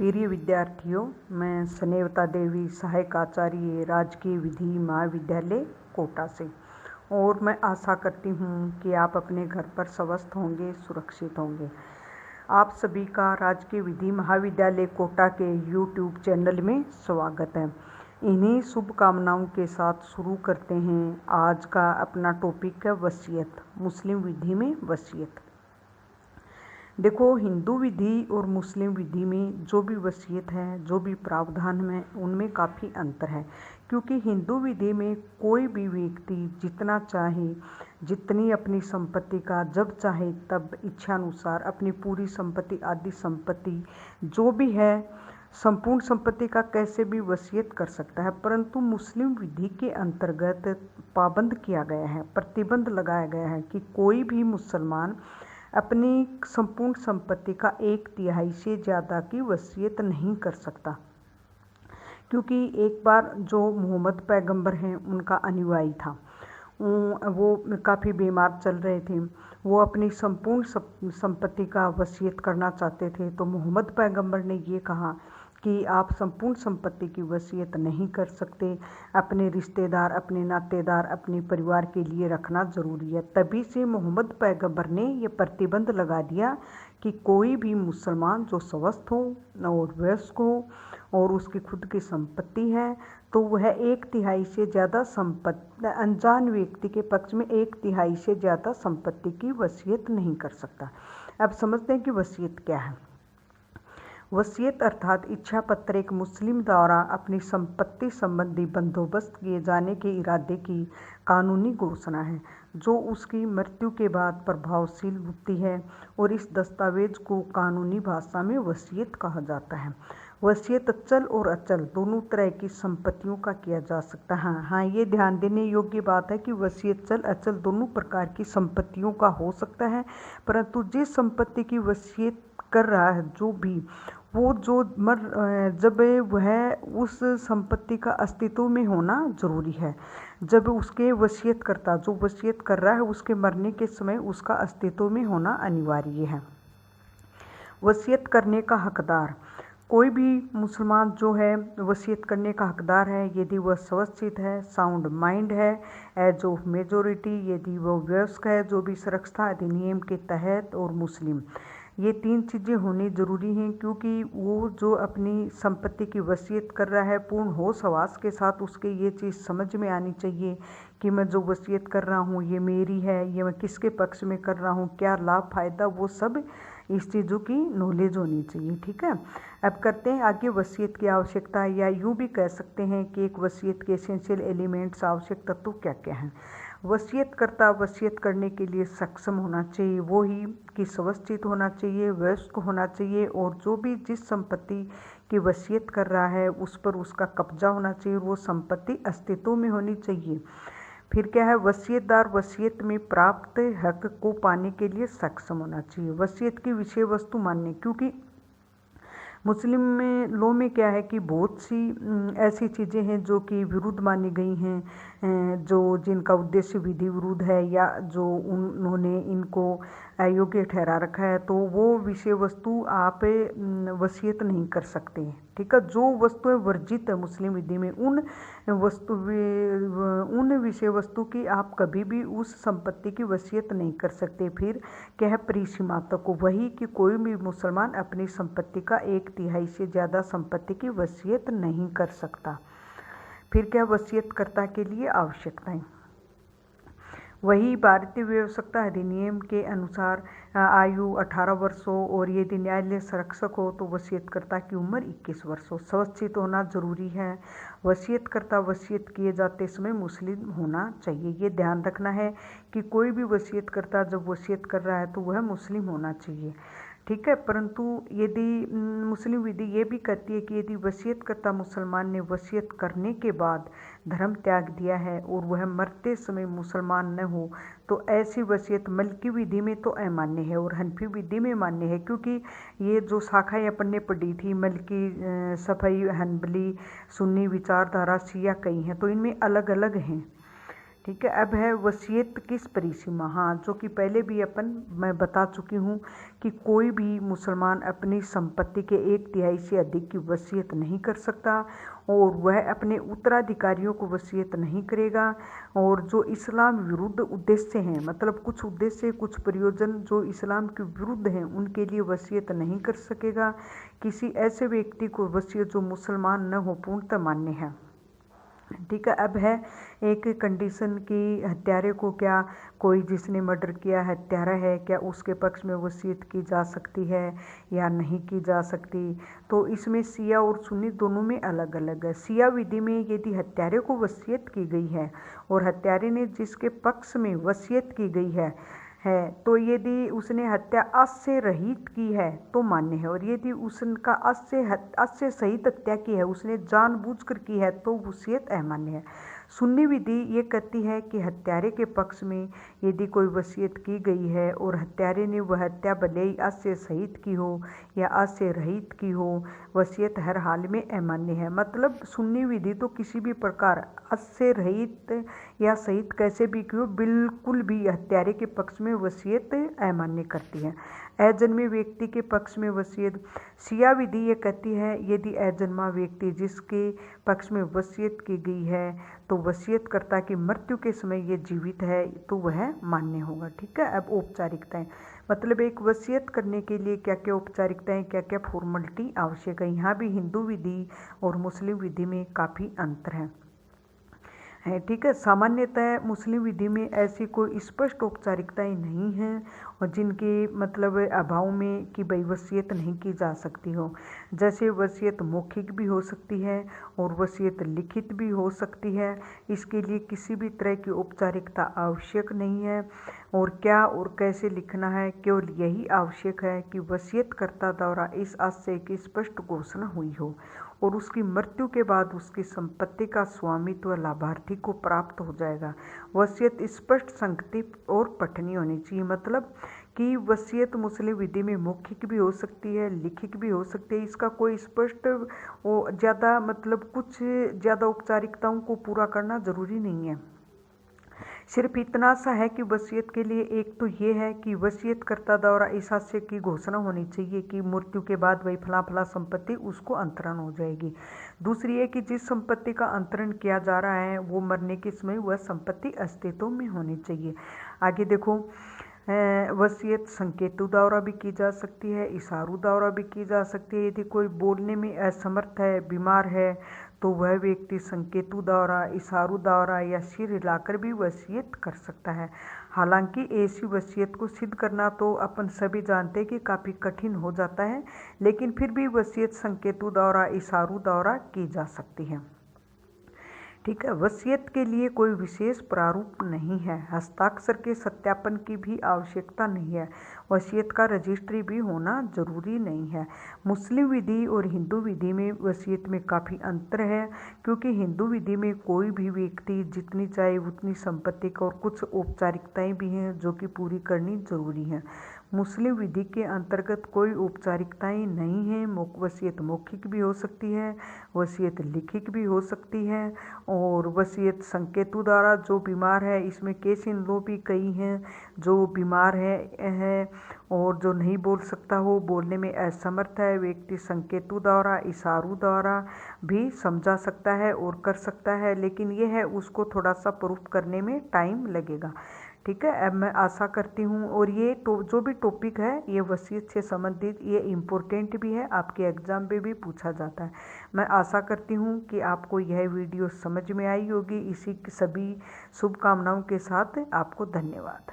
प्रिय विद्यार्थियों, मैं स्नेहता देवी, सहायक आचार्य, राजकीय विधि महाविद्यालय कोटा से। और मैं आशा करती हूँ कि आप अपने घर पर स्वस्थ होंगे, सुरक्षित होंगे। आप सभी का राजकीय विधि महाविद्यालय कोटा के यूट्यूब चैनल में स्वागत है। इन्हीं शुभकामनाओं के साथ शुरू करते हैं। आज का अपना टॉपिक है वसीयत। मुस्लिम विधि में वसीयत। देखो, हिंदू विधि और मुस्लिम विधि में जो भी वसीयत है, जो भी प्रावधान है, उनमें काफ़ी अंतर है। क्योंकि हिंदू विधि में कोई भी व्यक्ति जितना चाहे, जितनी अपनी संपत्ति का जब चाहे तब इच्छानुसार अपनी पूरी संपत्ति, आदि संपत्ति जो भी है, संपूर्ण संपत्ति का कैसे भी वसीयत कर सकता है। परंतु मुस्लिम विधि के अंतर्गत पाबंद किया गया है, प्रतिबंध लगाया गया है कि कोई भी मुसलमान अपनी संपूर्ण संपत्ति का 1/3 से ज़्यादा की वसीयत नहीं कर सकता। क्योंकि एक बार जो मोहम्मद पैगंबर हैं, उनका अनुयायी था, वो काफ़ी बीमार चल रहे थे। वो अपनी संपूर्ण संपत्ति का वसीयत करना चाहते थे। तो मोहम्मद पैगंबर ने ये कहा कि आप संपूर्ण संपत्ति की वसीयत नहीं कर सकते। अपने रिश्तेदार, अपने नातेदार, अपने परिवार के लिए रखना ज़रूरी है। तभी से मोहम्मद पैगंबर ने ये प्रतिबंध लगा दिया कि कोई भी मुसलमान जो स्वस्थ हो और वयस्क हो और उसकी खुद की संपत्ति है, तो वह 1/3 से ज़्यादा संपत्ति, अनजान व्यक्ति के पक्ष में 1/3 से ज़्यादा संपत्ति की वसीयत नहीं कर सकता। अब समझते हैं कि वसीयत क्या है। वसीयत अर्थात इच्छा पत्र एक मुस्लिम द्वारा अपनी संपत्ति संबंधी बंदोबस्त किए जाने के इरादे की कानूनी घोषणा है, जो उसकी मृत्यु के बाद प्रभावशील होती है। और इस दस्तावेज को कानूनी भाषा में वसीयत कहा जाता है। वसीयत अचल और अचल दोनों तरह की संपत्तियों का किया जा सकता है। हाँ, ये ध्यान देने योग्य बात है कि वसीयत चल अचल दोनों प्रकार की संपत्तियों का हो सकता है। परंतु जिस संपत्ति की वसीयत कर रहा है जो भी, वो जो जब वह उस संपत्ति का अस्तित्व में होना जरूरी है। जब उसके वसीयत करता, जो वसीयत कर रहा है, उसके मरने के समय उसका अस्तित्व में होना अनिवार्य है। वसीयत करने का हकदार कोई भी मुसलमान जो है वसीयत करने का हकदार है यदि वह स्वस्थित है, साउंड माइंड है, एज ऑफ मेजोरिटी, यदि वह वयस्क है, जो भी सुरक्षा अधिनियम के तहत, और मुस्लिम। ये 3 चीज़ें होनी ज़रूरी हैं। क्योंकि वो जो अपनी संपत्ति की वसीयत कर रहा है, पूर्ण होश हवास के साथ उसके ये चीज़ समझ में आनी चाहिए कि मैं जो वसीयत कर रहा हूँ ये मेरी है, ये मैं किसके पक्ष में कर रहा हूँ, क्या लाभ फायदा, वो सब इस चीज़ों की नॉलेज होनी चाहिए। ठीक है। अब करते हैं आगे वसीयत की आवश्यकता, या यूँ भी कह सकते हैं कि एक वसीयत के एसेंशियल एलिमेंट्स, आवश्यक तत्व क्या क्या हैं। वसीयतकर्ता वसीयत करने के लिए सक्षम होना चाहिए, वो ही कि स्वस्थित होना चाहिए, वयस्क होना चाहिए, और जो भी जिस संपत्ति की वसीयत कर रहा है उस पर उसका कब्जा होना चाहिए, वो संपत्ति अस्तित्व में होनी चाहिए। फिर क्या है, वसीयतदार वसीयत में प्राप्त हक को पाने के लिए सक्षम होना चाहिए। वसीयत की विषय वस्तु मानने, क्योंकि मुस्लिम में लॉ में क्या है कि बहुत सी ऐसी चीज़ें हैं जो कि विरुद्ध मानी गई हैं, जो जिनका उद्देश्य विधि विरुद्ध है, या जो उन्होंने इनको अयोग्य ठहरा रखा है, तो वो विषय वस्तु आप वसीयत नहीं कर सकते। ठीक है। जो वस्तुएं वर्जित है मुस्लिम विधि में, उन विषय वस्तु की आप कभी भी उस संपत्ति की वसीयत नहीं कर सकते। फिर क्या है, परिसीमा तक वही कि कोई भी मुसलमान अपनी संपत्ति का 1/3 से ज़्यादा संपत्ति की वसीयत नहीं कर सकता। फिर क्या, वसीयतकर्ता के लिए आवश्यकताएं, वही भारतीय व्यवस्था अधिनियम के अनुसार आयु 18 वर्ष हो, और यदि न्यायालय संरक्षक हो तो वसीयतकर्ता की उम्र 21 वर्ष हो। स्वस्थित होना जरूरी है। वसीयतकर्ता वसीयत किए जाते समय मुस्लिम होना चाहिए। ये ध्यान रखना है कि कोई भी वसीयतकर्ता जब वसीयत कर रहा है तो वह मुस्लिम होना चाहिए। ठीक है। परंतु यदि मुस्लिम विधि ये भी कहती है कि यदि वसीयतकर्ता मुसलमान ने वसीयत करने के बाद धर्म त्याग दिया है और वह मरते समय मुसलमान न हो, तो ऐसी वसीयत मलकी विधि में तो अमान्य है और हनफी विधि में मान्य है। क्योंकि ये जो शाखाएं अपन ने पढ़ी थी, मलकी, शफई, हनबली, सुन्नी विचारधारा, शिया कई हैं, तो इनमें अलग अलग हैं। ठीक है। अब है वसीयत किस परिसीमा। हाँ, जो कि पहले भी मैं बता चुकी हूँ कि कोई भी मुसलमान अपनी संपत्ति के 1/3 से अधिक की वसीयत नहीं कर सकता और वह अपने उत्तराधिकारियों को वसीयत नहीं करेगा। और जो इस्लाम विरुद्ध उद्देश्य हैं, मतलब कुछ उद्देश्य कुछ प्रयोजन जो इस्लाम के विरुद्ध हैं, उनके लिए वसीयत नहीं कर सकेगा। किसी ऐसे व्यक्ति को वसीयत जो मुसलमान न हो पूर्णतः मान्य है। ठीक है। अब है एक कंडीशन की हत्यारे को, क्या कोई जिसने मर्डर किया हत्यारा है, क्या उसके पक्ष में वसीयत की जा सकती है या नहीं की जा सकती। तो इसमें शिया और सुन्नी दोनों में अलग अलग है। शिया विधि में यदि हत्यारे को वसीयत की गई है और हत्यारे ने जिसके पक्ष में वसीयत की गई है तो यदि उसने हत्या अस्य रहित की है तो मान्य है, और यदि उसका अस्य सहित हत्या की है, उसने जानबूझकर की है, तो वसीयत अमान्य है। सुन्नी विधि ये कहती है कि हत्यारे के पक्ष में यदि कोई वसीयत की गई है और हत्यारे ने वह हत्या भले ही अस्य सहित की हो या अस्य रहित की हो, वसीयत हर हाल में अमान्य है। मतलब सुन्नी विधि तो किसी भी प्रकार अस्य रहित या सहित कैसे भी की हो, बिल्कुल भी हत्यारे के पक्ष में वसीयत अमान्य करती है। अजन्मे व्यक्ति के पक्ष में वसीयत, शिया विधि ये कहती है यदि अजन्मा व्यक्ति जिसके पक्ष में वसीयत की गई है तो वसीयतकर्ता की मृत्यु के समय ये जीवित है तो वह मान्य होगा। ठीक है। अब औपचारिकताएं, मतलब एक वसीयत करने के लिए क्या क्या औपचारिकताएं, क्या क्या फॉर्मेलिटी आवश्यक है। यहाँ भी हिंदू विधि और मुस्लिम विधि में काफ़ी अंतर है। ठीक है। सामान्यतः मुस्लिम विधि में ऐसी कोई स्पष्ट औपचारिकताएं नहीं हैं और जिनके मतलब अभाव में कि भाई वसीयत नहीं की जा सकती हो। जैसे वसीयत मौखिक भी हो सकती है और वसीयत लिखित भी हो सकती है। इसके लिए किसी भी तरह की औपचारिकता आवश्यक नहीं है। और क्या और कैसे लिखना है, केवल यही आवश्यक है कि वसीयतकर्ता द्वारा इस आशय की स्पष्ट घोषणा हुई हो और उसकी मृत्यु के बाद उसकी संपत्ति का स्वामित्व लाभार्थी को प्राप्त हो जाएगा। वसीयत स्पष्ट, संक्षिप्त और पठनीय होनी चाहिए। मतलब कि वसीयत मुस्लिम विधि में मौखिक भी हो सकती है, लिखित भी हो सकती है। इसका कोई स्पष्ट ज़्यादा मतलब कुछ ज़्यादा औपचारिकताओं को पूरा करना जरूरी नहीं है। सिर्फ इतना सा है कि वसीयत के लिए एक तो ये है कि वसीयतकर्ता द्वारा इस आशय की घोषणा होनी चाहिए कि मृत्यु के बाद वही फला फला संपत्ति उसको अंतरण हो जाएगी। दूसरी है कि जिस संपत्ति का अंतरण किया जा रहा है वो मरने के समय वह संपत्ति अस्तित्व में होनी चाहिए। आगे देखो, वसीयत संकेतु द्वारा भी की जा सकती है, इशारों द्वारा भी की जा सकती है। यदि कोई बोलने में असमर्थ है, बीमार है, तो वह व्यक्ति संकेतों द्वारा, इशारों द्वारा या सिर हिलाकर भी वसीयत कर सकता है। हालांकि ऐसी वसीयत को सिद्ध करना तो अपन सभी जानते हैं कि काफ़ी कठिन हो जाता है, लेकिन फिर भी वसीयत संकेतों द्वारा, इशारों द्वारा की जा सकती है। ठीक है। वसीयत के लिए कोई विशेष प्रारूप नहीं है। हस्ताक्षर के सत्यापन की भी आवश्यकता नहीं है। वसीयत का रजिस्ट्री भी होना जरूरी नहीं है। मुस्लिम विधि और हिंदू विधि में वसीयत में काफ़ी अंतर है, क्योंकि हिंदू विधि में कोई भी व्यक्ति जितनी चाहे उतनी संपत्ति का और कुछ औपचारिकताएं भी हैं जो कि पूरी करनी जरूरी है। मुस्लिम विधि के अंतर्गत कोई औपचारिकताएं नहीं हैं। वसीयत मौखिक भी हो सकती है, वसीयत लिखित भी हो सकती है और वसीयत संकेतों द्वारा। जो बीमार है, इसमें केस इन लो भी कई हैं, जो बीमार है और जो नहीं बोल सकता हो, बोलने में असमर्थ है, व्यक्ति संकेतों द्वारा, इशारों द्वारा भी समझा सकता है और कर सकता है, लेकिन यह है उसको थोड़ा सा प्रूफ करने में टाइम लगेगा। ठीक है। अब मैं आशा करती हूँ, और ये जो भी टॉपिक है ये वसीयत से संबंधित, ये इम्पोर्टेंट भी है, आपके एग्जाम में भी पूछा जाता है। मैं आशा करती हूँ कि आपको यह वीडियो समझ में आई होगी। इसी सभी शुभकामनाओं के साथ आपको धन्यवाद।